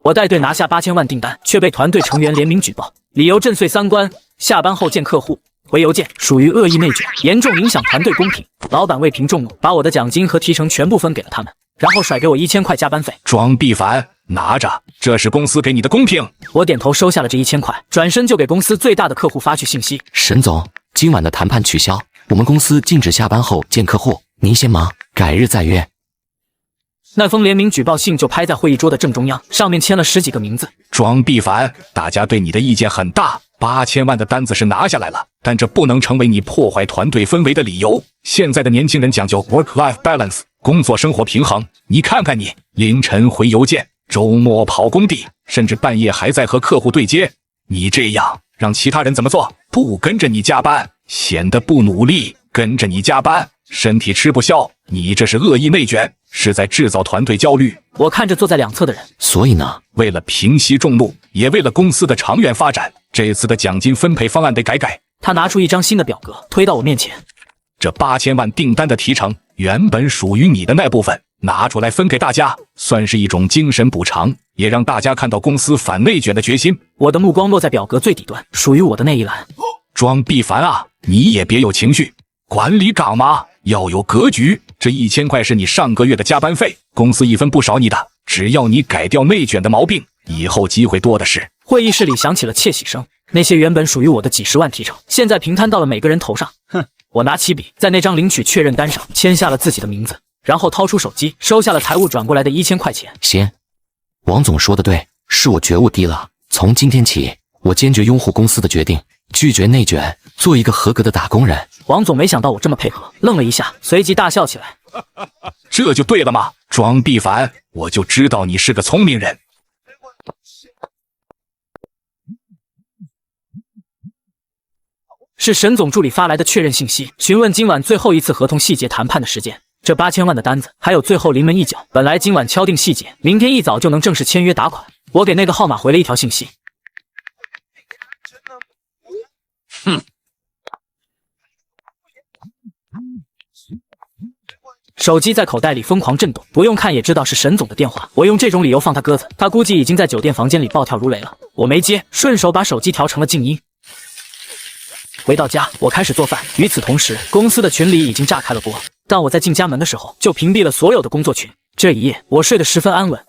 我带队拿下8000万订单，却被团队成员联名举报，理由震碎三观。下班后见客户，回邮件属于恶意内卷，严重影响团队公平。老板为平众怒，把我的奖金和提成全部分给了他们，然后甩给我1000块加班费。装逼烦，拿着，这是公司给你的公平。我点头收下了这1000块，转身就给公司最大的客户发去信息：沈总，今晚的谈判取消，我们公司禁止下班后见客户，您先忙，改日再约。那封联名举报信就拍在会议桌的正中央，上面签了10几个名字。装逼烦，大家对你的意见很大，8000万的单子是拿下来了，但这不能成为你破坏团队氛围的理由。现在的年轻人讲究 work-life balance， 工作生活平衡。你看看你，凌晨回邮件，周末跑工地，甚至半夜还在和客户对接。你这样让其他人怎么做？不跟着你加班，显得不努力；跟着你加班，身体吃不消。你这是恶意内卷，是在制造团队焦虑。我看着坐在两侧的人，所以呢，为了平息众怒，也为了公司的长远发展，这次的奖金分配方案得改改。他拿出一张新的表格推到我面前，这8000万订单的提成原本属于你的那部分，拿出来分给大家，算是一种精神补偿，也让大家看到公司反内卷的决心。我的目光落在表格最底端，属于我的那一栏。装逼烦啊，你也别有情绪，管理岗嘛，要有格局。这1000块是你上个月的加班费，公司一分不少你的。只要你改掉内卷的毛病，以后机会多的是。会议室里响起了窃喜声，那些原本属于我的几10万提成，现在平摊到了每个人头上。哼！我拿起笔，在那张领取确认单上签下了自己的名字，然后掏出手机，收下了财务转过来的1000块钱。行，王总说的对，是我觉悟低了。从今天起，我坚决拥护公司的决定，拒绝内卷，做一个合格的打工人。王总没想到我这么配合，愣了一下，随即大笑起来。这就对了嘛，装逼烦，我就知道你是个聪明人。是沈总助理发来的确认信息，询问今晚最后一次合同细节谈判的时间。这8000万的单子还有最后临门一脚，本来今晚敲定细节，明天一早就能正式签约打款。我给那个号码回了一条信息。哼。手机在口袋里疯狂震动，不用看也知道是沈总的电话。我用这种理由放他鸽子，他估计已经在酒店房间里暴跳如雷了。我没接，顺手把手机调成了静音。回到家，我开始做饭。与此同时，公司的群里已经炸开了锅。当我在进家门的时候，就屏蔽了所有的工作群。这一夜，我睡得十分安稳。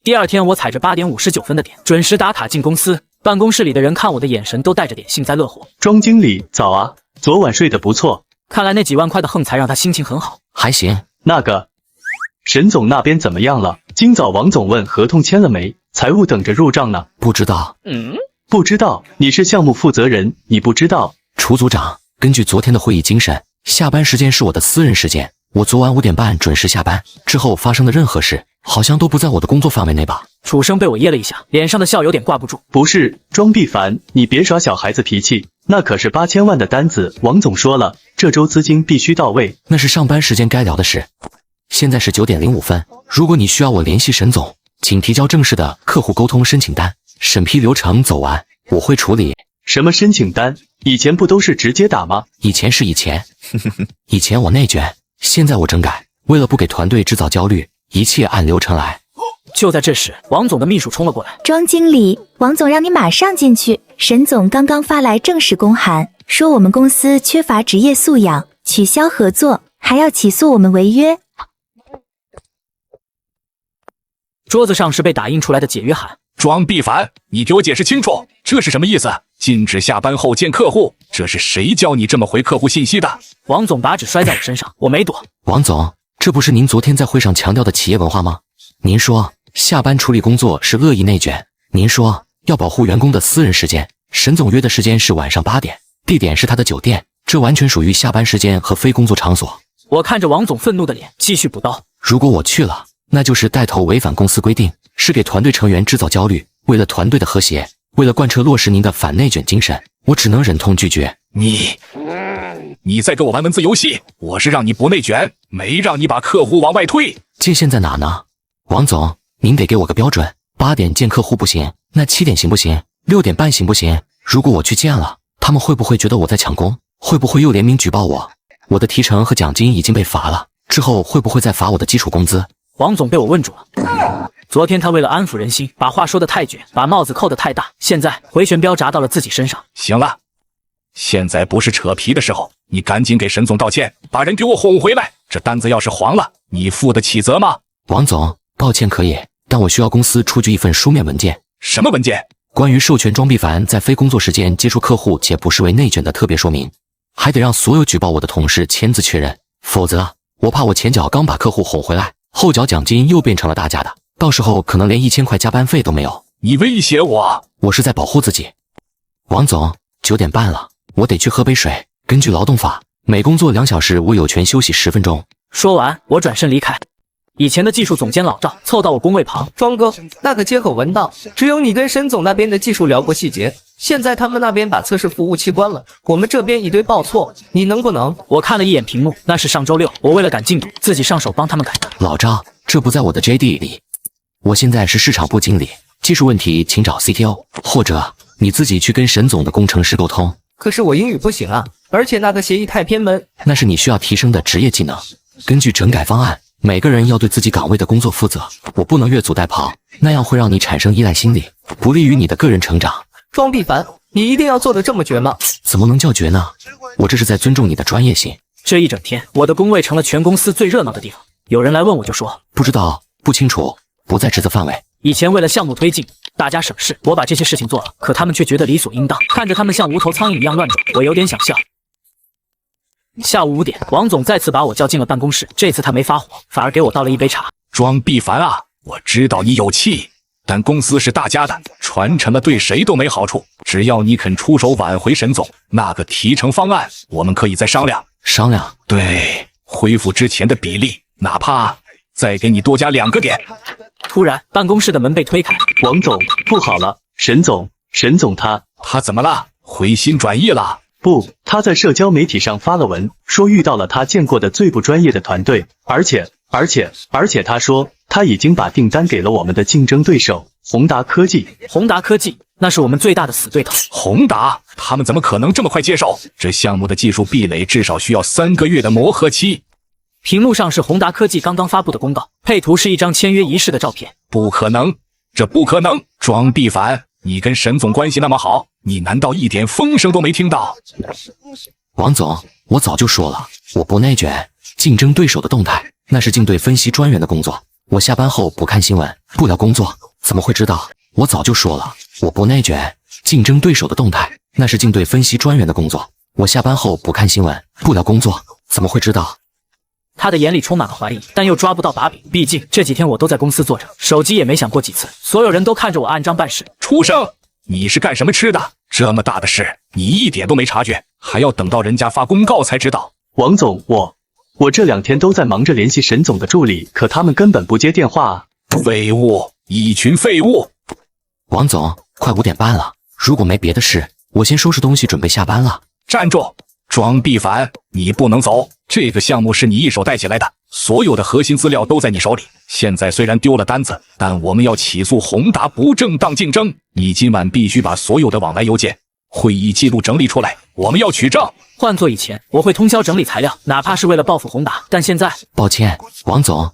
第二天，我踩着8点59分的点，准时打卡进公司。办公室里的人看我的眼神都带着点幸灾乐祸。庄经理，早啊，昨晚睡得不错。看来那几万块的横财让他心情很好。还行。那个，沈总那边怎么样了？今早王总问合同签了没，财务等着入账呢。不知道。不知道？你是项目负责人，你不知道？楚组长，根据昨天的会议精神，下班时间是我的私人时间。我昨晚5点半准时下班，之后发生的任何事，好像都不在我的工作范围内吧？楚生被我噎了一下，脸上的笑有点挂不住。不是，庄必凡，你别耍小孩子脾气，那可是8000万的单子，王总说了，这周资金必须到位。那是上班时间该聊的事。现在是9点05分，如果你需要我联系沈总，请提交正式的客户沟通申请单，审批流程走完，我会处理。什么申请单？以前不都是直接打吗？以前是以前，以前我内卷，现在我整改。为了不给团队制造焦虑，一切按流程来。就在这时，王总的秘书冲了过来。庄经理，王总让你马上进去。沈总刚刚发来正式公函，说我们公司缺乏职业素养，取消合作，还要起诉我们违约。桌子上是被打印出来的解约函。庄必凡，你给我解释清楚，这是什么意思？禁止下班后见客户，这是谁教你这么回客户信息的？王总把纸摔在我身上，我没躲。王总，这不是您昨天在会上强调的企业文化吗？您说下班处理工作是恶意内卷，您说要保护员工的私人时间，沈总约的时间是晚上8点，地点是他的酒店，这完全属于下班时间和非工作场所。我看着王总愤怒的脸，继续补刀。如果我去了，那就是带头违反公司规定，是给团队成员制造焦虑。为了团队的和谐，为了贯彻落实您的反内卷精神，我只能忍痛拒绝。你在跟我玩文字游戏，我是让你不内卷，没让你把客户往外推。界限在哪呢？王总，您得给我个标准，8点见客户不行，那7点行不行？6点半行不行？如果我去见了，他们会不会觉得我在抢功？会不会又联名举报我？我的提成和奖金已经被罚了，之后会不会再罚我的基础工资？王总被我问住了。昨天他为了安抚人心，把话说得太绝，把帽子扣得太大，现在回旋镖砸到了自己身上。行了，现在不是扯皮的时候，你赶紧给沈总道歉，把人给我哄回来。这单子要是黄了，你负得起责吗？王总，道歉可以，但我需要公司出具一份书面文件。什么文件？关于授权庄必凡在非工作时间接触客户且不视为内卷的特别说明，还得让所有举报我的同事签字确认，否则我怕我前脚刚把客户哄回来，后脚奖金又变成了大家的，到时候可能连1000块加班费都没有。你威胁我？我是在保护自己。王总，9点半了，我得去喝杯水。根据劳动法，每工作2小时我有权休息10分钟。说完，我转身离开。以前的技术总监老赵凑到我工位旁，庄哥，那个接口文档，只有你跟沈总那边的技术聊过细节，现在他们那边把测试服务器关了，我们这边一堆报错，你能不能？我看了一眼屏幕，那是上周6，我为了赶进度，自己上手帮他们改的。老赵，这不在我的 JD 里。我现在是市场部经理，技术问题请找 CTO， 或者你自己去跟沈总的工程师沟通。可是我英语不行啊，而且那个协议太偏门。那是你需要提升的职业技能。根据整改方案，每个人要对自己岗位的工作负责，我不能越俎代庖，那样会让你产生依赖心理，不利于你的个人成长。庄必凡，你一定要做得这么绝吗？怎么能叫绝呢？我这是在尊重你的专业性。这一整天，我的工位成了全公司最热闹的地方，有人来问我就说不知道、不清楚，不在职责范围。以前为了项目推进，大家省事，我把这些事情做了，可他们却觉得理所应当，看着他们像无头苍蝇一样乱转，我有点想笑。下午5点，王总再次把我叫进了办公室，这次他没发火，反而给我倒了一杯茶。庄必凡啊，我知道你有气，但公司是大家的，传承了对谁都没好处。只要你肯出手挽回沈总，那个提成方案我们可以再商量。商量？对，恢复之前的比例，哪怕再给你多加2个点。突然，办公室的门被推开。王总，不好了，沈总他怎么了？回心转意了？不，他在社交媒体上发了文，说遇到了他见过的最不专业的团队，而且他说他已经把订单给了我们的竞争对手宏达科技。宏达科技，那是我们最大的死对头。宏达，他们怎么可能这么快接手？这项目的技术壁垒至少需要3个月的磨合期。屏幕上是宏达科技刚刚发布的公告，配图是一张签约仪式的照片。不可能，这不可能！庄必凡，你跟沈总关系那么好，你难道一点风声都没听到？王总，我早就说了，我不内卷，竞争对手的动态那是竞对分析专员的工作。我下班后不看新闻，不聊工作，怎么会知道？我早就说了，我不内卷，竞争对手的动态那是竞对分析专员的工作。我下班后不看新闻，不聊工作，怎么会知道？他的眼里充满了怀疑，但又抓不到把柄。毕竟这几天我都在公司坐着，手机也没响过几次。所有人都看着我按章办事。畜生，你是干什么吃的？这么大的事，你一点都没察觉，还要等到人家发公告才知道。王总，我这2天都在忙着联系沈总的助理，可他们根本不接电话啊。废物，一群废物。王总，快5点半了，如果没别的事，我先收拾东西准备下班了。站住！庄必凡，你不能走，这个项目是你一手带起来的，所有的核心资料都在你手里。现在虽然丢了单子，但我们要起诉宏达不正当竞争。你今晚必须把所有的往来邮件、会议记录整理出来，我们要取证。换做以前，我会通宵整理材料，哪怕是为了报复宏达，但现在……抱歉，王总，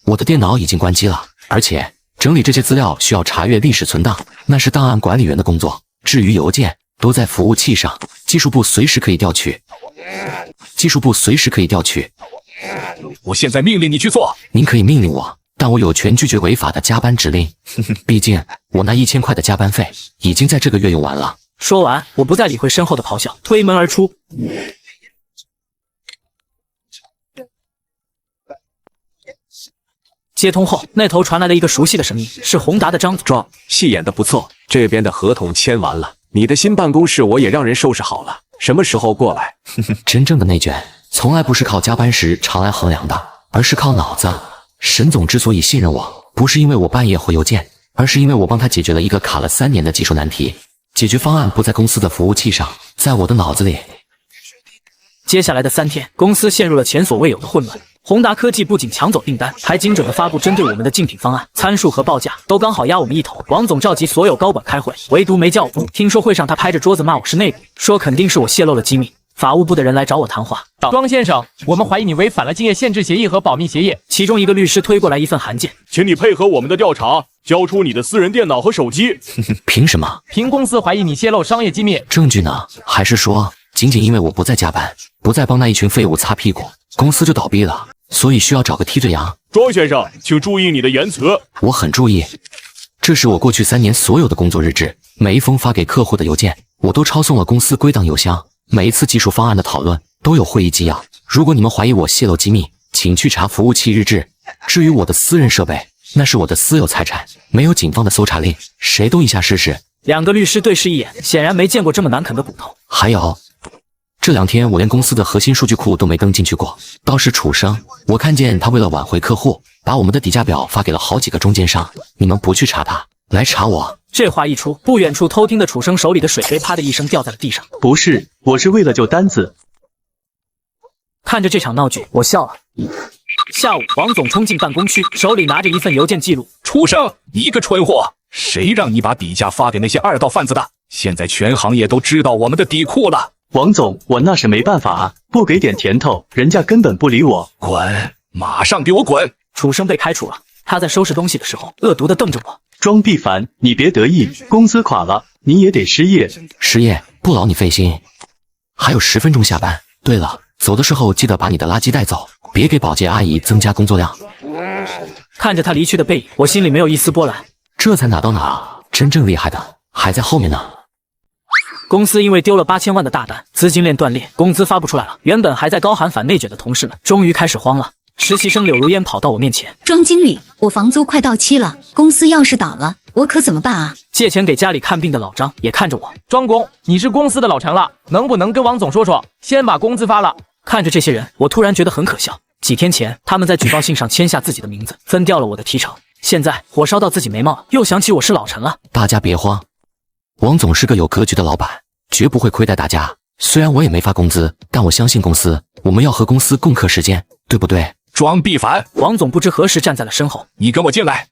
我的电脑已经关机了，而且整理这些资料需要查阅历史存档，那是档案管理员的工作。至于邮件，都在服务器上，技术部随时可以调取。我现在命令你去做。您可以命令我，但我有权拒绝违法的加班指令。毕竟我那1000块的加班费已经在这个月用完了。说完，我不再理会身后的咆哮，推门而出。接通后，那头传来了一个熟悉的声音，是宏达的张总。壮，戏演得不错，这边的合同签完了，你的新办公室我也让人收拾好了，什么时候过来？真正的内卷，从来不是靠加班时长来衡量的，而是靠脑子。沈总之所以信任我，不是因为我半夜回邮件，而是因为我帮他解决了一个卡了3年的技术难题。解决方案不在公司的服务器上，在我的脑子里。接下来的3天，公司陷入了前所未有的混乱。宏达科技不仅抢走订单，还精准地发布针对我们的竞品方案，参数和报价都刚好压我们一头。王总召集所有高管开会，唯独没叫我。听说会上他拍着桌子骂我是内鬼，说肯定是我泄露了机密。法务部的人来找我谈话。庄先生，我们怀疑你违反了竞业限制协议和保密协议。其中一个律师推过来一份函件，请你配合我们的调查，交出你的私人电脑和手机。凭什么？凭公司怀疑你泄露商业机密。证据呢？还是说仅仅因为我不再加班，不再帮那一群废物擦屁股，公司就倒闭了，所以需要找个替罪羊？庄先生，请注意你的言辞。我很注意，这是我过去3年所有的工作日志，每一封发给客户的邮件，我都抄送了公司归档邮箱。每一次技术方案的讨论都有会议纪要。如果你们怀疑我泄露机密，请去查服务器日志。至于我的私人设备，那是我的私有财产，没有警方的搜查令，谁动一下试试。两个律师对视一眼，显然没见过这么难啃的骨头。还有，这2天我连公司的核心数据库都没登进去过。倒是楚生，我看见他为了挽回客户，把我们的底价表发给了好几个中间商。你们不去查他，来查我。这话一出，不远处偷听的楚生手里的水杯啪的一声掉在了地上。不是，我是为了救单子。看着这场闹剧，我笑了。下午，王总冲进办公区，手里拿着一份邮件记录。楚生，你个蠢货，谁让你把底价发给那些2道贩子的？现在全行业都知道我们的底库了。王总，我那是没办法啊，不给点甜头，人家根本不理我。滚，马上给我滚！楚生被开除了，他在收拾东西的时候，恶毒地瞪着我。庄必凡，你别得意，公司垮了，你也得失业。失业不劳你费心。还有10分钟下班。对了，走的时候记得把你的垃圾带走，别给保洁阿姨增加工作量。看着他离去的背影，我心里没有一丝波澜。这才哪到哪，真正厉害的还在后面呢。公司因为丢了8000万的大单，资金链断裂，工资发不出来了。原本还在高喊反内卷的同事们，终于开始慌了。实习生柳如烟跑到我面前，庄经理，我房租快到期了，公司要是倒了，我可怎么办啊？借钱给家里看病的老张也看着我。庄工，你是公司的老陈了，能不能跟王总说说，先把工资发了？看着这些人，我突然觉得很可笑。几天前，他们在举报信上签下自己的名字，分掉了我的提成。现在火烧到自己眉毛了，又想起我是老陈了。大家别慌，王总是个有格局的老板，绝不会亏待大家。虽然我也没发工资，但我相信公司，我们要和公司共克时艰，对不对？庄必凡，王总不知何时站在了身后，你跟我进来。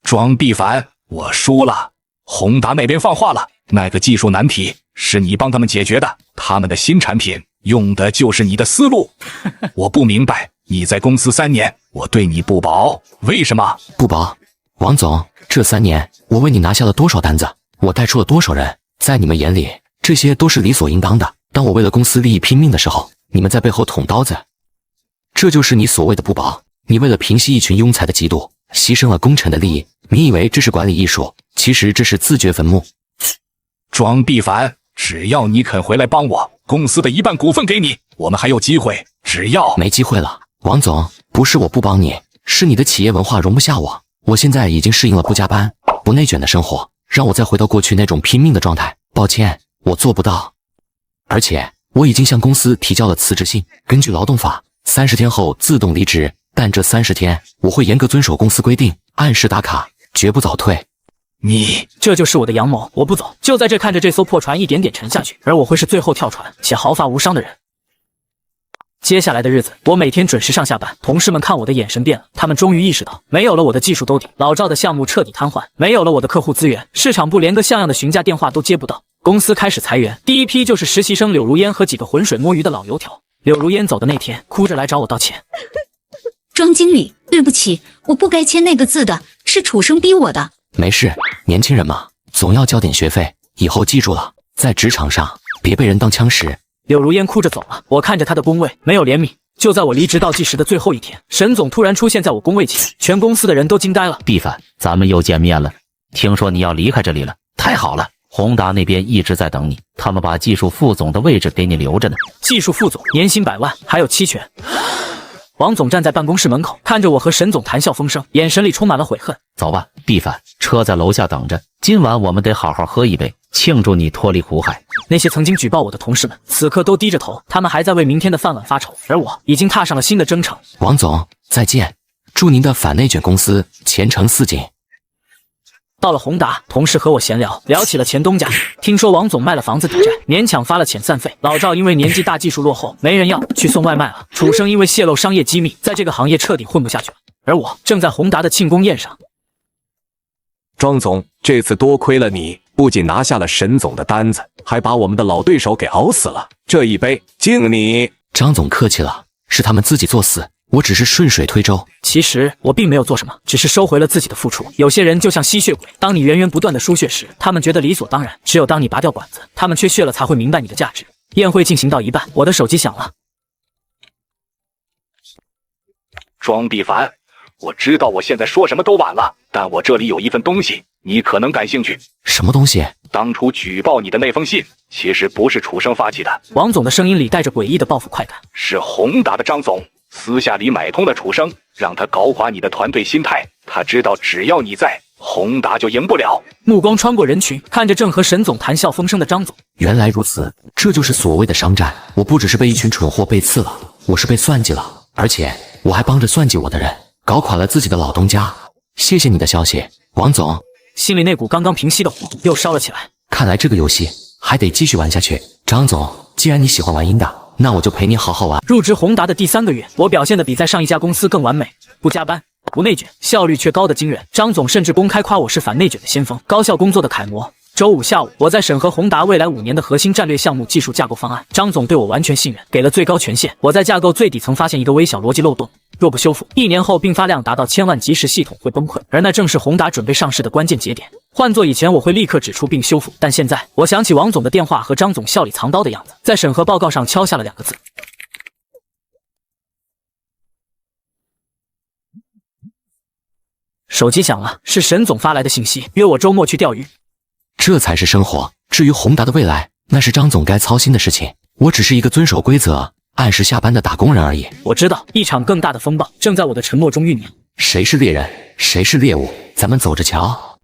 庄必凡，我输了。宏达那边放话了，那个技术难题是你帮他们解决的，他们的新产品用的就是你的思路。我不明白，你在公司3年，我对你不薄，为什么不薄？王总，这3年我为你拿下了多少单子，我带出了多少人，在你们眼里，这些都是理所应当的。当我为了公司利益拼命的时候，你们在背后捅刀子。这就是你所谓的不薄。你为了平息一群庸才的嫉妒，牺牲了功臣的利益。你以为这是管理艺术，其实这是自掘坟墓。庄必凡，只要你肯回来帮我，公司的1半股份给你，我们还有机会。只要没机会了，王总，不是我不帮你，是你的企业文化容不下我。我现在已经适应了不加班、不内卷的生活，让我再回到过去那种拼命的状态，抱歉，我做不到。而且我已经向公司提交了辞职信，根据劳动法，30天后自动离职，但这30天我会严格遵守公司规定，按时打卡，绝不早退。这就是我的阳谋，我不走，就在这看着这艘破船一点点沉下去，而我会是最后跳船且毫发无伤的人。接下来的日子，我每天准时上下班，同事们看我的眼神变了，他们终于意识到，没有了我的技术兜底，老赵的项目彻底瘫痪，没有了我的客户资源，市场部连个像样的询价电话都接不到，公司开始裁员，第一批就是实习生柳如烟和几个浑水摸鱼的老油条。柳如烟走的那天，哭着来找我道歉。庄经理，对不起，我不该签那个字的，是楚生逼我的。没事，年轻人嘛，总要交点学费。以后记住了，在职场上别被人当枪使。柳如烟哭着走了，我看着她的工位，没有怜悯。就在我离职倒计时的最后一天，沈总突然出现在我工位前，全公司的人都惊呆了。毕凡，咱们又见面了。听说你要离开这里了，太好了！宏达那边一直在等你，他们把技术副总的位置给你留着呢。技术副总，年薪100万，还有期权。王总站在办公室门口，看着我和沈总谈笑风生，眼神里充满了悔恨。走吧，毕凡，车在楼下等着。今晚我们得好好喝一杯，庆祝你脱离苦海。那些曾经举报我的同事们，此刻都低着头，他们还在为明天的饭碗发愁，而我已经踏上了新的征程。王总，再见，祝您的反内卷公司前程似锦。到了宏达，同事和我闲聊，聊起了前东家。听说王总卖了房子抵债，勉强发了遣散费。老赵因为年纪大、技术落后，没人要，去送外卖了。楚生因为泄露商业机密，在这个行业彻底混不下去了。而我正在宏达的庆功宴上。庄总，这次多亏了你，不仅拿下了沈总的单子，还把我们的老对手给熬死了。这一杯敬你。张总客气了，是他们自己作死，我只是顺水推舟。其实我并没有做什么，只是收回了自己的付出。有些人就像吸血鬼，当你源源不断的输血时，他们觉得理所当然；只有当你拔掉管子，他们缺血了才会明白你的价值。宴会进行到一半，我的手机响了。庄必凡，我知道我现在说什么都晚了，但我这里有一份东西，你可能感兴趣。什么东西？当初举报你的那封信，其实不是楚生发起的。王总的声音里带着诡异的报复快感。是宏达的张总私下里买通了楚生，让他搞垮你的团队心态。他知道只要你在，宏达就赢不了。目光穿过人群，看着正和沈总谈笑风生的张总。原来如此，这就是所谓的商战。我不只是被一群蠢货背刺了，我是被算计了，而且我还帮着算计我的人，搞垮了自己的老东家。谢谢你的消息，王总。心里那股刚刚平息的火又烧了起来。看来这个游戏还得继续玩下去。张总，既然你喜欢玩阴的，那我就陪你好好玩。入职宏达的第3个月，我表现的比在上一家公司更完美，不加班，不内卷，效率却高得惊人。张总甚至公开夸我是反内卷的先锋，高效工作的楷模。周五下午，我在审核宏达未来5年的核心战略项目技术架构方案。张总对我完全信任，给了最高权限。我在架构最底层发现一个微小逻辑漏洞，若不修复，1年后并发量达到1000万级时，系统会崩溃。而那正是宏达准备上市的关键节点。换做以前，我会立刻指出并修复，但现在我想起王总的电话和张总笑里藏刀的样子，在审核报告上敲下了2个字。手机响了，是沈总发来的信息，约我周末去钓鱼。这才是生活。至于宏达的未来，那是张总该操心的事情。我只是一个遵守规则、按时下班的打工人而已。我知道，一场更大的风暴正在我的沉默中酝酿。谁是猎人，谁是猎物，咱们走着瞧。